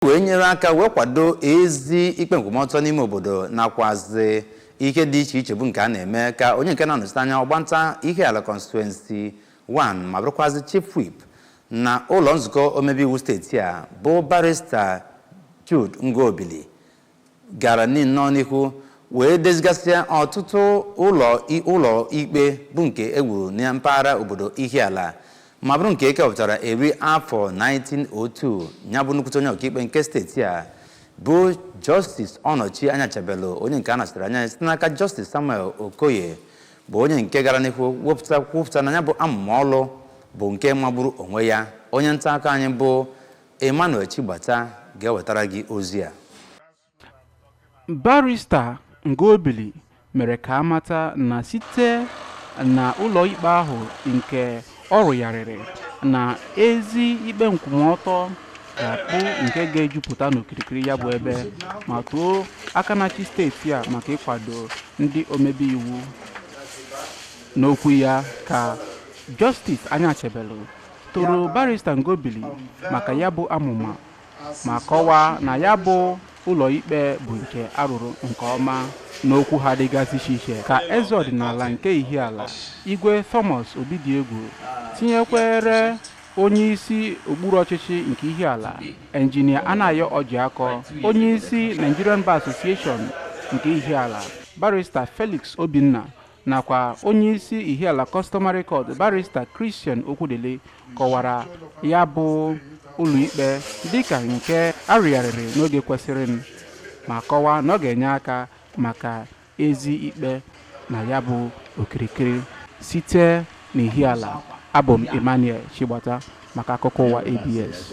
wee nyere aka wee kwado ezi ikpe nkwụmọtọ n'ime obodo nakwazi ihe dị iche iche bụ nke a na-eme ka onye nke na-anọchite anya ọgbanta Ihiala constituency 1 ma bụrụkwazi chief whip na ụlọ nzukọ omebe iwu steeti a bụ barrister Jude Ngobili gara n'ihu wee dezigasịa ọtụtụ ụlọ ikpe bụ nke ewuru na mpaghara obodo Ihiala ma bụrụ nke ekepụtara eri afọ 1902 ya bụ nnukwute onye ọkaikpe nke steeti a bụ Justice Ọnọchi Anyachebelu onye nke a nọchitere anya site n'aka Justice Samuel Okoye bụ onye nke gara n'ihu kwupụta na ya bụ amụma ọlụ bụ nke magburu onwe ya. Onye nta aka anyị bụ Emmanuel Chigbata ga-ewetara gị ozi a. Barrister Ngobili mere ka amata na site na ụlọ ikpe ahụ nke ọ rụgharịrị na ezi ikpe nkwụmọtọ ga-abụ nke ga-ejupụta n'okirikiri ya bụ ebe ma too aka na-achị steeti a maka ịkwado ndị omebe iwu. N'okwu ya ka Justice Anyachebelu toro Barrister Ngobili maka ya bụ amụma ma kọwaa na ya bụ ụlọ ikpe bụ nke arụrụ nke ọma. N'okwu ha dịgasị iche iche ka eze ọdịnala nke Ihiala Igwe Thomas Obidiegwu tinyekwere onye isi okpuru ọchịchị nke Ihiala Engineer Anayo Ojiako, onye isi Nigerian Bar Association nke Ihiala Barrister Felix Obinna nakwa onye isi Ihiala Customary Court Barrister Christian Okwudele kọwara ya bụ ụlọikpe dịka nke arịgharịrị n'oge kwesịrị ma kọwaa na ọ ga-enye aka maka ezi ikpe na ya bụ okirikiri. Site n'Ihiala, abụ m Emmanuel Chigbata maka akụkọ ụwa ABS.